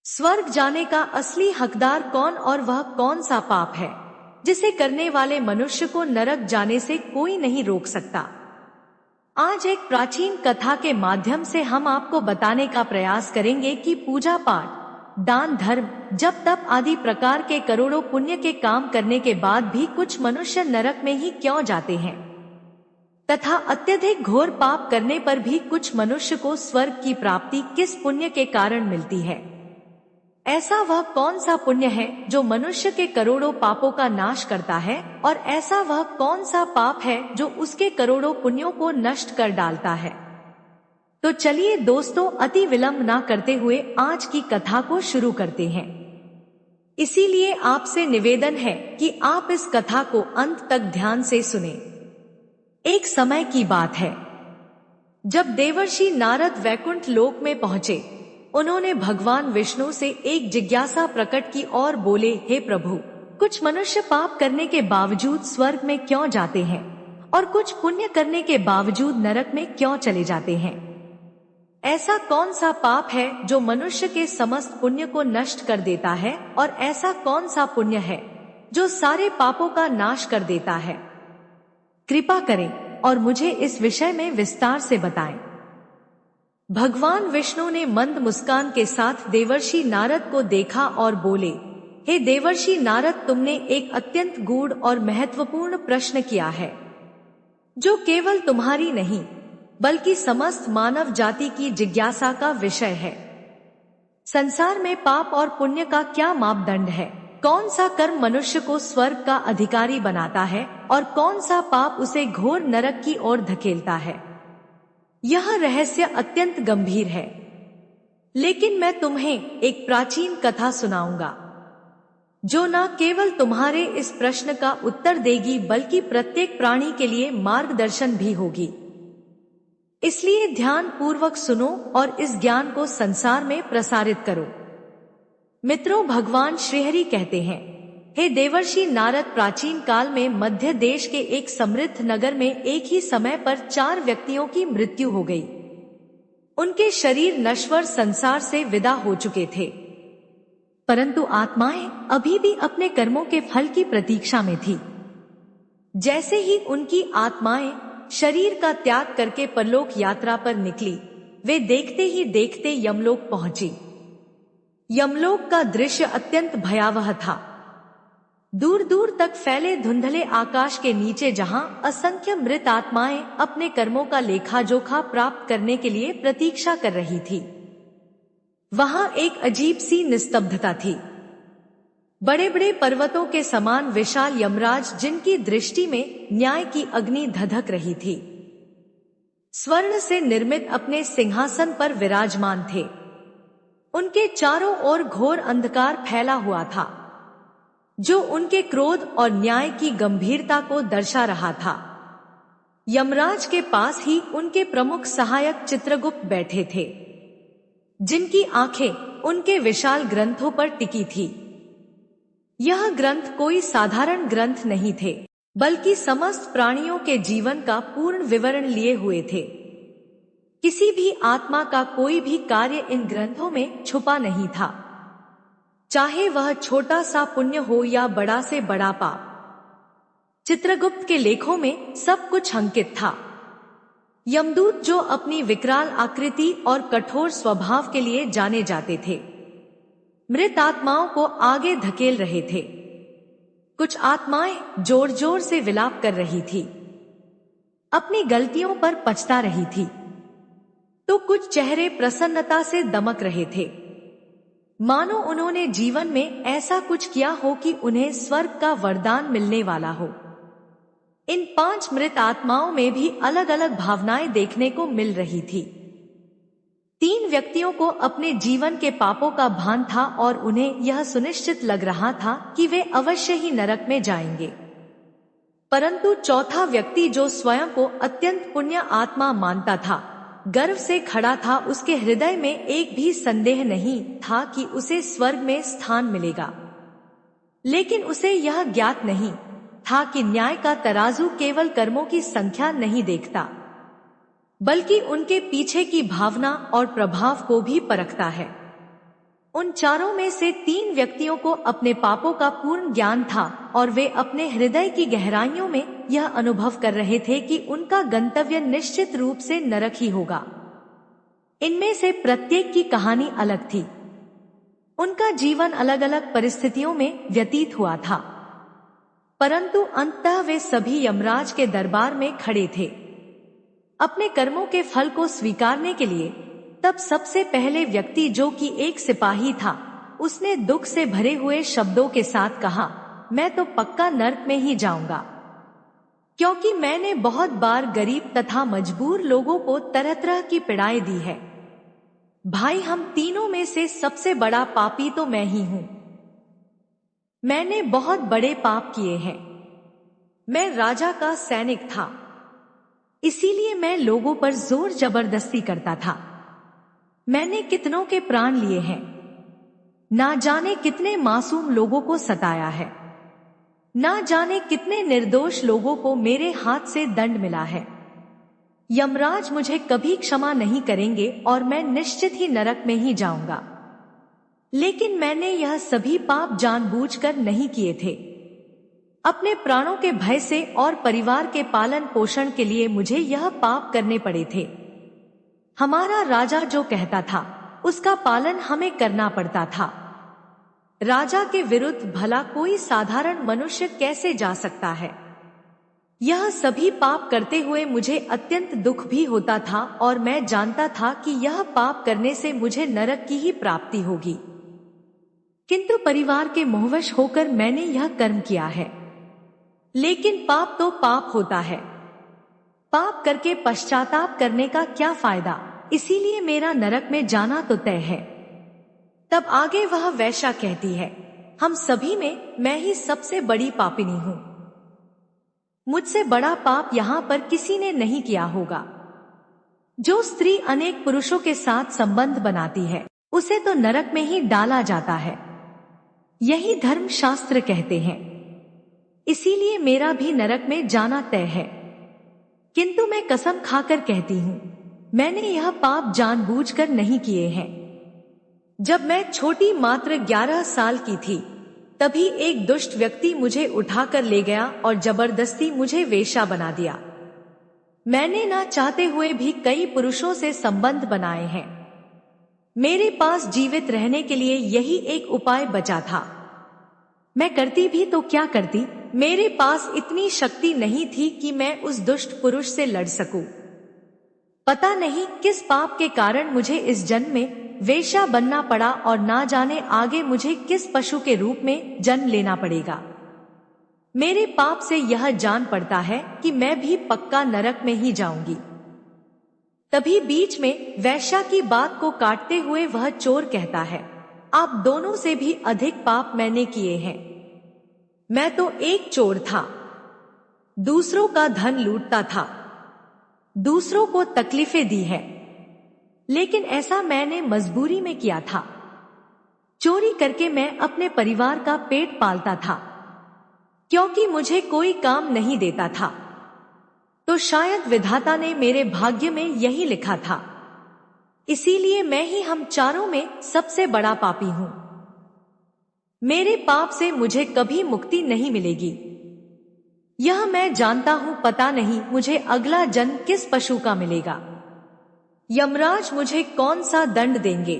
स्वर्ग जाने का असली हकदार कौन और वह कौन सा पाप है जिसे करने वाले मनुष्य को नरक जाने से कोई नहीं रोक सकता। आज एक प्राचीन कथा के माध्यम से हम आपको बताने का प्रयास करेंगे कि पूजा पाठ, दान, धर्म, जप, तप आदि प्रकार के करोड़ों पुण्य के काम करने के बाद भी कुछ मनुष्य नरक में ही क्यों जाते हैं, तथा अत्यधिक घोर पाप करने पर भी कुछ मनुष्य को स्वर्ग की प्राप्ति किस पुण्य के कारण मिलती है। ऐसा वह कौन सा पुण्य है जो मनुष्य के करोड़ों पापों का नाश करता है, और ऐसा वह कौन सा पाप है जो उसके करोड़ों पुण्यों को नष्ट कर डालता है। तो चलिए दोस्तों, अति विलंब ना करते हुए आज की कथा को शुरू करते हैं। इसीलिए आपसे निवेदन है कि आप इस कथा को अंत तक ध्यान से सुने। एक समय की बात है, जब देवर्षि नारद वैकुंठ लोक में पहुंचे, उन्होंने भगवान विष्णु से एक जिज्ञासा प्रकट की और बोले, हे प्रभु, कुछ मनुष्य पाप करने के बावजूद स्वर्ग में क्यों जाते हैं और कुछ पुण्य करने के बावजूद नरक में क्यों चले जाते हैं। ऐसा कौन सा पाप है जो मनुष्य के समस्त पुण्य को नष्ट कर देता है, और ऐसा कौन सा पुण्य है जो सारे पापों का नाश कर देता है। कृपा करें और मुझे इस विषय में विस्तार से बताएं। भगवान विष्णु ने मंद मुस्कान के साथ देवर्षि नारद को देखा और बोले, हे देवर्षि नारद, तुमने एक अत्यंत गूढ़ और महत्वपूर्ण प्रश्न किया है, जो केवल तुम्हारी नहीं बल्कि समस्त मानव जाति की जिज्ञासा का विषय है। संसार में पाप और पुण्य का क्या मापदंड है? कौन सा कर्म मनुष्य को स्वर्ग का अधिकारी बनाता है और कौन सा पाप उसे घोर नरक की ओर धकेलता है? यह रहस्य अत्यंत गंभीर है, लेकिन मैं तुम्हें एक प्राचीन कथा सुनाऊंगा जो न केवल तुम्हारे इस प्रश्न का उत्तर देगी बल्कि प्रत्येक प्राणी के लिए मार्गदर्शन भी होगी। इसलिए ध्यान पूर्वक सुनो और इस ज्ञान को संसार में प्रसारित करो। मित्रों, भगवान श्रीहरि कहते हैं, हे देवर्षि नारद, प्राचीन काल में मध्य देश के एक समृद्ध नगर में एक ही समय पर 4 व्यक्तियों की मृत्यु हो गई। उनके शरीर नश्वर संसार से विदा हो चुके थे, परंतु आत्माएं अभी भी अपने कर्मों के फल की प्रतीक्षा में थी। जैसे ही उनकी आत्माएं शरीर का त्याग करके परलोक यात्रा पर निकली, वे देखते ही देखते यमलोक पहुंची। यमलोक का दृश्य अत्यंत भयावह था। दूर दूर तक फैले धुंधले आकाश के नीचे जहां असंख्य मृत आत्माएं अपने कर्मों का लेखा जोखा प्राप्त करने के लिए प्रतीक्षा कर रही थी, वहां एक अजीब सी निस्तब्धता थी। बड़े बड़े पर्वतों के समान विशाल यमराज, जिनकी दृष्टि में न्याय की अग्नि धधक रही थी, स्वर्ण से निर्मित अपने सिंहासन पर विराजमान थे। उनके चारों ओर घोर अंधकार फैला हुआ था, जो उनके क्रोध और न्याय की गंभीरता को दर्शा रहा था। यमराज के पास ही उनके प्रमुख सहायक चित्रगुप्त बैठे थे, जिनकी आंखें उनके विशाल ग्रंथों पर टिकी थी। यह ग्रंथ कोई साधारण ग्रंथ नहीं थे, बल्कि समस्त प्राणियों के जीवन का पूर्ण विवरण लिए हुए थे। किसी भी आत्मा का कोई भी कार्य इन ग्रंथों में छुपा नहीं था, चाहे वह छोटा सा पुण्य हो या बड़ा से बड़ा पाप। चित्रगुप्त के लेखों में सब कुछ अंकित था। यमदूत, जो अपनी विकराल आकृति और कठोर स्वभाव के लिए जाने जाते थे, मृत आत्माओं को आगे धकेल रहे थे। कुछ आत्माएं जोर जोर से विलाप कर रही थी, अपनी गलतियों पर पछता रही थी, तो कुछ चेहरे प्रसन्नता से दमक रहे थे, मानो उन्होंने जीवन में ऐसा कुछ किया हो कि उन्हें स्वर्ग का वरदान मिलने वाला हो। इन 5 मृत आत्माओं में भी अलग अलग भावनाएं देखने को मिल रही थी। 3 व्यक्तियों को अपने जीवन के पापों का भान था और उन्हें यह सुनिश्चित लग रहा था कि वे अवश्य ही नरक में जाएंगे, परंतु चौथा व्यक्ति, जो स्वयं को अत्यंत पुण्य आत्मा मानता था, गर्व से खड़ा था। उसके हृदय में एक भी संदेह नहीं था कि उसे स्वर्ग में स्थान मिलेगा, लेकिन उसे यह ज्ञात नहीं था कि न्याय का तराजू केवल कर्मों की संख्या नहीं देखता, बल्कि उनके पीछे की भावना और प्रभाव को भी परखता है। उन चारों में से 3 व्यक्तियों को अपने पापों का पूर्ण ज्ञान था और वे अपने हृदय की गहराइयों में यह अनुभव कर रहे थे कि उनका गंतव्य निश्चित रूप से नरक ही होगा। इनमें से प्रत्येक की कहानी अलग थी। उनका जीवन अलग अलग परिस्थितियों में व्यतीत हुआ था, परंतु अंततः वे सभी यमराज के दरबार में खड़े थे अपने कर्मों के फल को स्वीकारने के लिए। तब सबसे पहले व्यक्ति, जो कि एक सिपाही था, उसने दुख से भरे हुए शब्दों के साथ कहा, मैं तो पक्का नर्क में ही जाऊंगा, क्योंकि मैंने बहुत बार गरीब तथा मजबूर लोगों को तरह तरह की पीड़ाएं दी है। भाई, हम तीनों में से सबसे बड़ा पापी तो मैं ही हूं। मैंने बहुत बड़े पाप किए हैं। मैं राजा का सैनिक था, इसीलिए मैं लोगों पर जोर जबरदस्ती करता था। मैंने कितनों के प्राण लिए हैं, ना जाने कितने मासूम लोगों को सताया है, ना जाने कितने निर्दोष लोगों को मेरे हाथ से दंड मिला है। यमराज मुझे कभी क्षमा नहीं करेंगे और मैं निश्चित ही नरक में ही जाऊंगा। लेकिन मैंने यह सभी पाप जानबूझकर नहीं किए थे। अपने प्राणों के भय से और परिवार के पालन पोषण के लिए मुझे यह पाप करने पड़े थे। हमारा राजा जो कहता था उसका पालन हमें करना पड़ता था। राजा के विरुद्ध भला कोई साधारण मनुष्य कैसे जा सकता है? यह सभी पाप करते हुए मुझे अत्यंत दुख भी होता था और मैं जानता था कि यह पाप करने से मुझे नरक की ही प्राप्ति होगी। किंतु परिवार के मोहवश होकर मैंने यह कर्म किया है। लेकिन पाप तो पाप होता है, पाप करके पश्चाताप करने का क्या फायदा? इसीलिए मेरा नरक में जाना तो तय है। तब आगे वह वैश्या कहती है, हम सभी में मैं ही सबसे बड़ी पापिनी हूं। मुझसे बड़ा पाप यहाँ पर किसी ने नहीं किया होगा। जो स्त्री अनेक पुरुषों के साथ संबंध बनाती है उसे तो नरक में ही डाला जाता है, यही धर्म शास्त्र कहते हैं। इसीलिए मेरा भी नरक में जाना तय है। किंतु मैं कसम खाकर कहती हूँ, मैंने यह पाप जानबूझकर नहीं किए हैं। जब मैं छोटी मात्र 11 साल की थी, तभी एक दुष्ट व्यक्ति मुझे उठाकर ले गया और जबरदस्ती मुझे वेश्या बना दिया। मैंने ना चाहते हुए भी कई पुरुषों से संबंध बनाए हैं। मेरे पास जीवित रहने के लिए यही एक उपाय बचा था। मैं करती भी तो क्या करती? मेरे पास इतनी शक्ति नहीं थी कि मैं उस दुष्ट पुरुष से लड़ सकूं। पता नहीं किस पाप के कारण मुझे इस जन्म में वेश्या बनना पड़ा और ना जाने आगे मुझे किस पशु के रूप में जन्म लेना पड़ेगा। मेरे पाप से यह जान पड़ता है कि मैं भी पक्का नरक में ही जाऊंगी। तभी बीच में वैश्या की बात को काटते हुए वह चोर कहता है, आप दोनों से भी अधिक पाप मैंने किए हैं। मैं तो एक चोर था, दूसरों का धन लूटता था, दूसरों को तकलीफें दी है, लेकिन ऐसा मैंने मजबूरी में किया था। चोरी करके मैं अपने परिवार का पेट पालता था, क्योंकि मुझे कोई काम नहीं देता था। तो शायद विधाता ने मेरे भाग्य में यही लिखा था, इसीलिए मैं ही हम चारों में सबसे बड़ा पापी हूं। मेरे पाप से मुझे कभी मुक्ति नहीं मिलेगी, यह मैं जानता हूं। पता नहीं मुझे अगला जन्म किस पशु का मिलेगा। यमराज मुझे कौन सा दंड देंगे?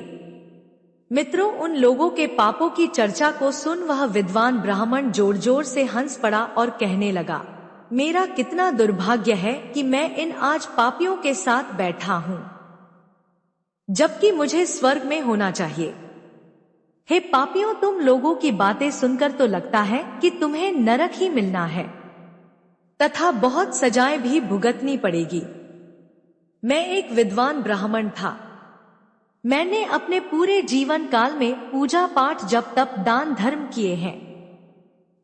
मित्रों, उन लोगों के पापों की चर्चा को सुन वह विद्वान ब्राह्मण जोर जोर से हंस पड़ा और कहने लगा, मेरा कितना दुर्भाग्य है कि मैं इन आज पापियों के साथ बैठा हूं, जबकि मुझे स्वर्ग में होना चाहिए। हे पापियों, तुम लोगों की बातें सुनकर तो लगता है कि तुम्हें नरक ही मिलना है तथा बहुत सजाएं भी भुगतनी पड़ेगी। मैं एक विद्वान ब्राह्मण था। मैंने अपने पूरे जीवन काल में पूजा पाठ जप तप दान धर्म किए हैं,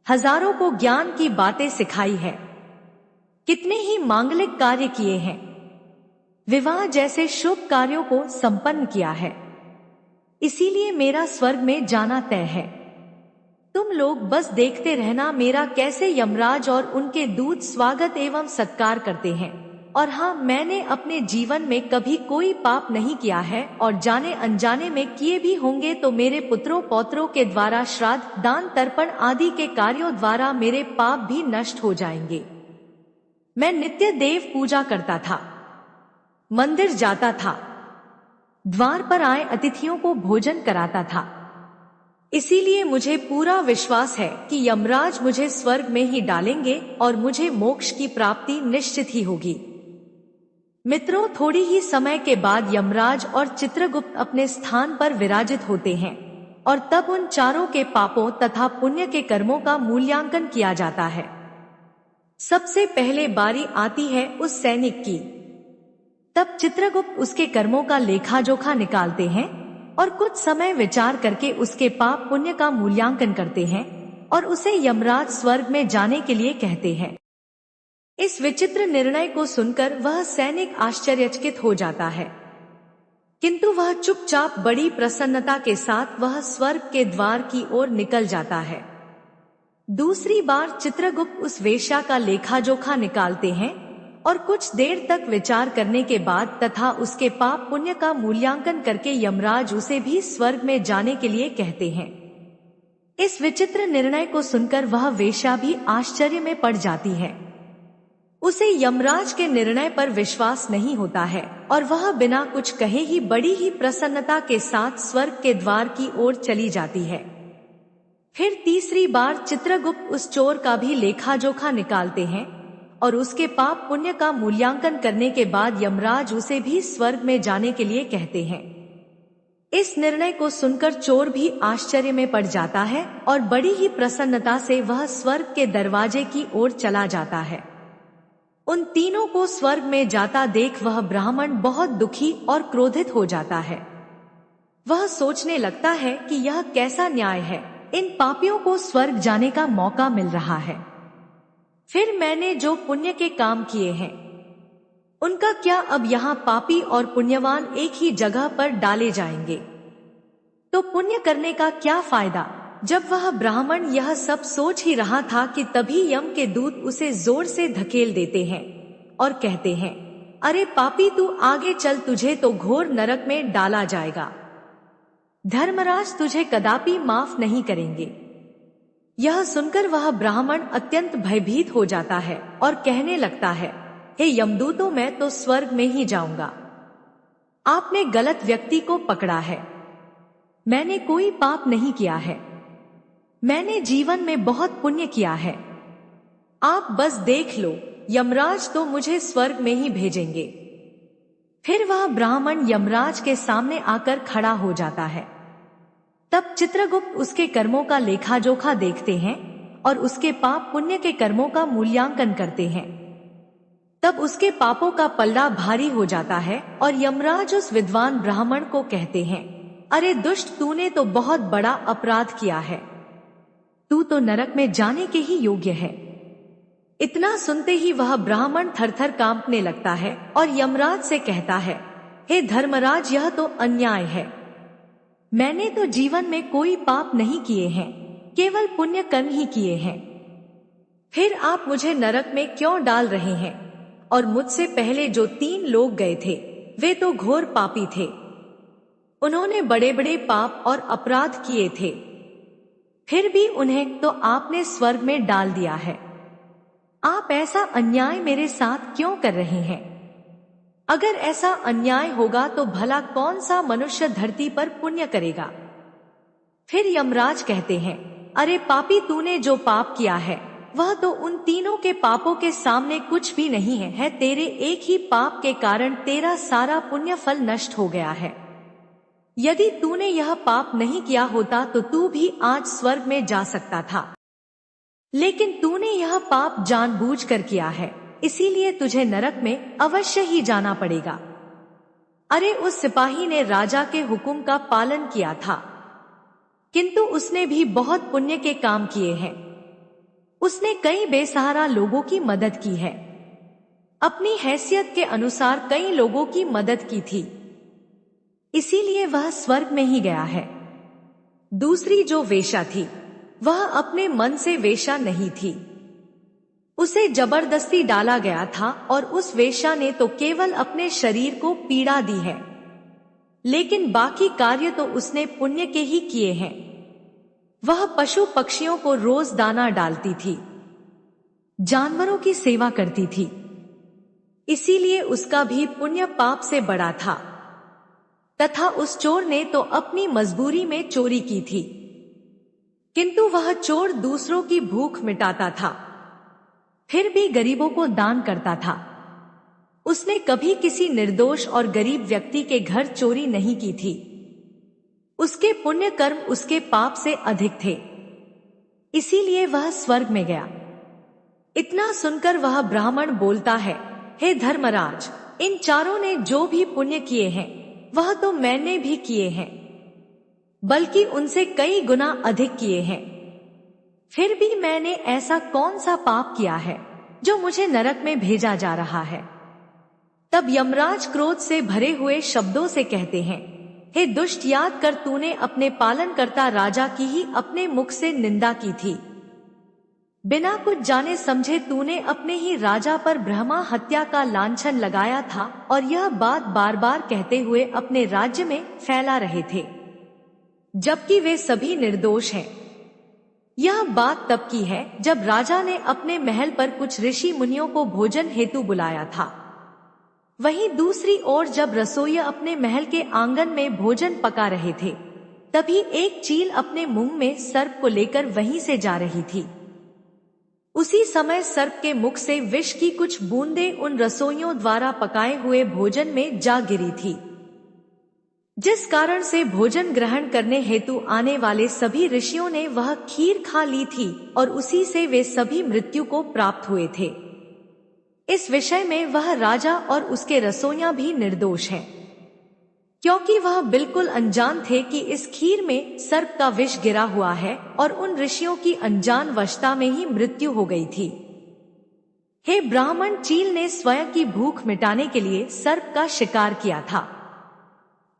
हजारों को ज्ञान की बातें सिखाई है, कितने ही मांगलिक कार्य किए हैं, विवाह जैसे शुभ कार्यों को संपन्न किया है। इसीलिए मेरा स्वर्ग में जाना तय है। तुम लोग बस देखते रहना मेरा कैसे यमराज और उनके दूत स्वागत एवं सत्कार करते हैं। और हाँ, मैंने अपने जीवन में कभी कोई पाप नहीं किया है, और जाने अनजाने में किए भी होंगे तो मेरे पुत्रों पौत्रों के द्वारा श्राद्ध, दान, तर्पण आदि के कार्यों द्वारा मेरे पाप भी नष्ट हो जाएंगे। मैं नित्य देव पूजा करता था, मंदिर जाता था, द्वार पर आए अतिथियों को भोजन कराता था। इसीलिए मुझे पूरा विश्वास है कि यमराज मुझे स्वर्ग में ही डालेंगे और मुझे मोक्ष की प्राप्ति निश्चित ही होगी। मित्रों, थोड़ी ही समय के बाद यमराज और चित्रगुप्त अपने स्थान पर विराजित होते हैं और तब उन चारों के पापों तथा पुण्य के कर्मों का मूल्यांकन किया जाता है। सबसे पहले बारी आती है उस सैनिक की। तब चित्रगुप्त उसके कर्मों का लेखा जोखा निकालते हैं और कुछ समय विचार करके उसके पाप पुण्य का मूल्यांकन करते हैं और उसे यमराज स्वर्ग में जाने के लिए कहते हैं। इस विचित्र निर्णय को सुनकर वह सैनिक आश्चर्यचकित हो जाता है, किंतु वह चुपचाप बड़ी प्रसन्नता के साथ वह स्वर्ग के द्वार की ओर निकल जाता है। दूसरी बार चित्रगुप्त उस वेश्या का लेखा जोखा निकालते हैं और कुछ देर तक विचार करने के बाद तथा उसके पाप पुण्य का मूल्यांकन करके यमराज उसे भी स्वर्ग में जाने के लिए कहते हैं। इस विचित्र निर्णय को सुनकर वह वेश्या भी आश्चर्य में पड़ जाती है। उसे यमराज के निर्णय पर विश्वास नहीं होता है और वह बिना कुछ कहे ही बड़ी ही प्रसन्नता के साथ स्वर्ग के द्वार की ओर चली जाती है। फिर तीसरी बार चित्रगुप्त उस चोर का भी लेखा जोखा निकालते हैं और उसके पाप पुण्य का मूल्यांकन करने के बाद यमराज उसे भी स्वर्ग में जाने के लिए कहते हैं। इस निर्णय को सुनकर चोर भी आश्चर्य में पड़ जाता है और बड़ी ही प्रसन्नता से वह स्वर्ग के दरवाजे की ओर चला जाता है। उन तीनों को स्वर्ग में जाता देख वह ब्राह्मण बहुत दुखी और क्रोधित हो जाता है। वह सोचने लगता है कि यह कैसा न्याय है, इन पापियों को स्वर्ग जाने का मौका मिल रहा है। फिर मैंने जो पुण्य के काम किए हैं उनका क्या अब यहाँ पापी और पुण्यवान एक ही जगह पर डाले जाएंगे? तो पुण्य करने का क्या फायदा? जब वह ब्राह्मण यह सब सोच ही रहा था कि तभी यम के दूत उसे जोर से धकेल देते हैं और कहते हैं, अरे पापी, तू आगे चल, तुझे तो घोर नरक में डाला जाएगा। धर्मराज तुझे कदापि माफ नहीं करेंगे। यह सुनकर वह ब्राह्मण अत्यंत भयभीत हो जाता है और कहने लगता है, हे यमदूतों, मैं तो स्वर्ग में ही जाऊंगा। आपने गलत व्यक्ति को पकड़ा है। मैंने कोई पाप नहीं किया है। मैंने जीवन में बहुत पुण्य किया है। आप बस देख लो, यमराज तो मुझे स्वर्ग में ही भेजेंगे। फिर वह ब्राह्मण यमराज के सामने आकर खड़ा हो जाता है। तब चित्रगुप्त उसके कर्मों का लेखा जोखा देखते हैं और उसके पाप पुण्य के कर्मों का मूल्यांकन करते हैं। तब उसके पापों का पल्ला भारी हो जाता है और यमराज उस विद्वान ब्राह्मण को कहते हैं, अरे दुष्ट, तूने तो बहुत बड़ा अपराध किया है। तू तो नरक में जाने के ही योग्य है। इतना सुनते ही वह ब्राह्मण थरथर कांपने लगता है और यमराज से कहता है, हे धर्मराज, यह तो अन्याय है। मैंने तो जीवन में कोई पाप नहीं किए हैं, केवल पुण्य कर्म ही किए हैं। फिर आप मुझे नरक में क्यों डाल रहे हैं? और मुझसे पहले जो 3 लोग गए थे वे तो घोर पापी थे। उन्होंने बड़े बड़े पाप और अपराध किए थे, फिर भी उन्हें तो आपने स्वर्ग में डाल दिया है। आप ऐसा अन्याय मेरे साथ क्यों कर रहे हैं? अगर ऐसा अन्याय होगा तो भला कौन सा मनुष्य धरती पर पुण्य करेगा? फिर यमराज कहते हैं, अरे पापी, तूने जो पाप किया है वह तो उन तीनों के पापों के सामने कुछ भी नहीं है। तेरे एक ही पाप के कारण तेरा सारा पुण्य फल नष्ट हो गया है। यदि तूने यह पाप नहीं किया होता तो तू भी आज स्वर्ग में जा सकता था, लेकिन तूने यह पाप जानबूझकर किया है, इसीलिए तुझे नरक में अवश्य ही जाना पड़ेगा। अरे उस सिपाही ने राजा के हुक्म का पालन किया था, किंतु उसने भी बहुत पुण्य के काम किए हैं। उसने कई बेसहारा लोगों की मदद की है, अपनी हैसियत के अनुसार कई लोगों की मदद की थी, इसीलिए वह स्वर्ग में ही गया है। दूसरी जो वेश्या थी वह अपने मन से वेश्या नहीं थी। उसे जबरदस्ती डाला गया था और उस वेश्या ने तो केवल अपने शरीर को पीड़ा दी है, लेकिन बाकी कार्य तो उसने पुण्य के ही किए हैं। वह पशु पक्षियों को रोज दाना डालती थी, जानवरों की सेवा करती थी, इसीलिए उसका भी पुण्य पाप से बड़ा था। तथा उस चोर ने तो अपनी मजबूरी में चोरी की थी, किंतु वह चोर दूसरों की भूख मिटाता था, फिर भी गरीबों को दान करता था। उसने कभी किसी निर्दोष और गरीब व्यक्ति के घर चोरी नहीं की थी। उसके पुण्य कर्म उसके पाप से अधिक थे, इसीलिए वह स्वर्ग में गया। इतना सुनकर वह ब्राह्मण बोलता है, हे धर्मराज, इन चारों ने जो भी पुण्य किए हैं वह तो मैंने भी किए हैं, बल्कि उनसे कई गुना अधिक किए हैं। फिर भी मैंने ऐसा कौन सा पाप किया है जो मुझे नरक में भेजा जा रहा है। तब यमराज क्रोध से भरे हुए शब्दों से कहते हैं, हे दुष्ट, याद कर तूने अपने पालनकर्ता राजा की ही अपने मुख से निंदा की थी। बिना कुछ जाने समझे तूने अपने ही राजा पर ब्रह्मा हत्या का लांछन लगाया था और यह बात बार बार कहते हुए अपने राज्य में फैला रहे थे, जबकि वे सभी निर्दोष हैं। यह बात तब की है जब राजा ने अपने महल पर कुछ ऋषि मुनियों को भोजन हेतु बुलाया था। वहीं दूसरी ओर जब रसोइया अपने महल के आंगन में भोजन पका रहे थे, तभी एक चील अपने मुंह में सर्प को लेकर वहीं से जा रही थी। उसी समय सर्प के मुख से विष की कुछ बूंदें उन रसोइयों द्वारा पकाए हुए भोजन में जा गिरी थी, जिस कारण से भोजन ग्रहण करने हेतु आने वाले सभी ऋषियों ने वह खीर खा ली थी और उसी से वे सभी मृत्यु को प्राप्त हुए थे। इस विषय में वह राजा और उसके रसोइया भी निर्दोष हैं, क्योंकि वह बिल्कुल अनजान थे कि इस खीर में सर्प का विष गिरा हुआ है और उन ऋषियों की अनजान वशता में ही मृत्यु हो गई थी। हे ब्राह्मण, चील ने स्वयं की भूख मिटाने के लिए सर्प का शिकार किया था।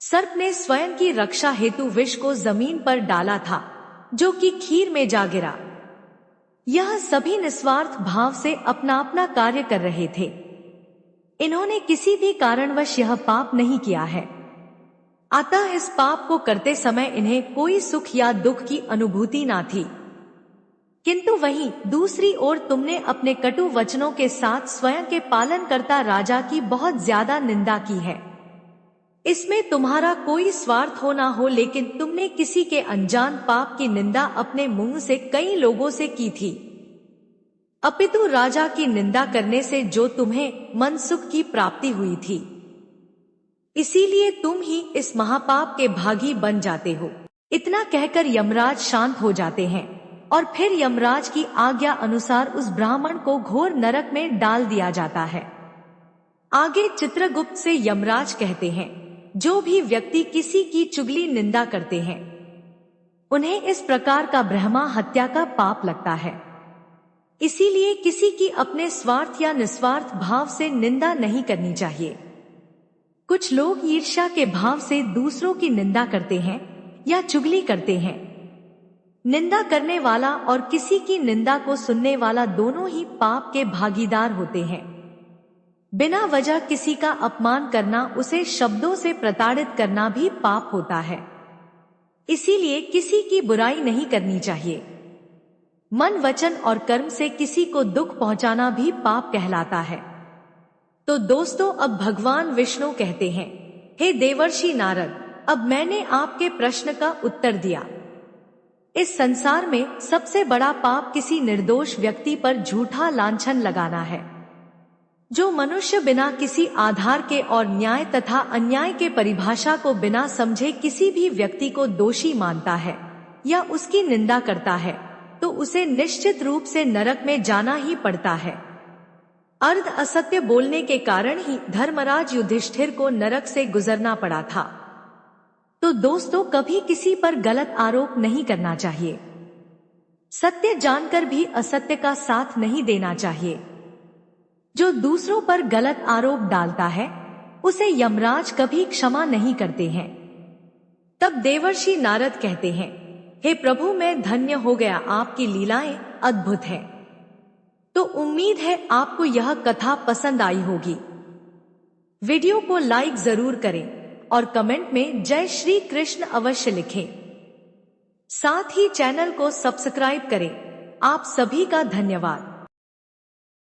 सर्प ने स्वयं की रक्षा हेतु विष को जमीन पर डाला था, जो कि खीर में जा गिरा। यह सभी निस्वार्थ भाव से अपना अपना कार्य कर रहे थे। इन्होंने किसी भी कारणवश यह पाप नहीं किया है, अतः इस पाप को करते समय इन्हें कोई सुख या दुख की अनुभूति ना थी। किंतु वहीं दूसरी ओर तुमने अपने कटु वचनों के साथ स्वयं के पालनकर्ता राजा की बहुत ज्यादा निंदा की है। इसमें तुम्हारा कोई स्वार्थ हो ना हो, लेकिन तुमने किसी के अनजान पाप की निंदा अपने मुंह से कई लोगों से की थी, अपितु राजा की निंदा करने से जो तुम्हें मन सुख की प्राप्ति हुई थी, इसीलिए तुम ही इस महापाप के भागी बन जाते हो। इतना कहकर यमराज शांत हो जाते हैं और फिर यमराज की आज्ञा अनुसार उस ब्राह्मण को घोर नरक में डाल दिया जाता है। आगे चित्रगुप्त से यमराज कहते हैं, जो भी व्यक्ति किसी की चुगली निंदा करते हैं उन्हें इस प्रकार का ब्रह्मा हत्या का पाप लगता है। इसीलिए किसी की अपने स्वार्थ या निस्वार्थ भाव से निंदा नहीं करनी चाहिए। कुछ लोग ईर्ष्या के भाव से दूसरों की निंदा करते हैं या चुगली करते हैं। निंदा करने वाला और किसी की निंदा को सुनने वाला दोनों ही पाप के भागीदार होते हैं। बिना वजह किसी का अपमान करना, उसे शब्दों से प्रताड़ित करना भी पाप होता है। इसीलिए किसी की बुराई नहीं करनी चाहिए। मन, वचन और कर्म से किसी को दुख पहुंचाना भी पाप कहलाता है। तो दोस्तों, अब भगवान विष्णु कहते हैं, हे देवर्षि नारद, अब मैंने आपके प्रश्न का उत्तर दिया। इस संसार में सबसे बड़ा पाप किसी निर्दोष व्यक्ति पर झूठा लांछन लगाना है। जो मनुष्य बिना किसी आधार के और न्याय तथा अन्याय के परिभाषा को बिना समझे किसी भी व्यक्ति को दोषी मानता है या उसकी निंदा करता है, तो उसे निश्चित रूप से नरक में जाना ही पड़ता है। अर्ध असत्य बोलने के कारण ही धर्मराज युधिष्ठिर को नरक से गुजरना पड़ा था। तो दोस्तों, कभी किसी पर गलत आरोप नहीं करना चाहिए। सत्य जानकर भी असत्य का साथ नहीं देना चाहिए। जो दूसरों पर गलत आरोप डालता है उसे यमराज कभी क्षमा नहीं करते हैं। तब देवर्षि नारद कहते हैं, हे प्रभु, मैं धन्य हो गया, आपकी लीलाएं अद्भुत है। तो उम्मीद है आपको यह कथा पसंद आई होगी। वीडियो को लाइक जरूर करें और कमेंट में जय श्री कृष्ण अवश्य लिखें। साथ ही चैनल को सब्सक्राइब करें। आप सभी का धन्यवाद।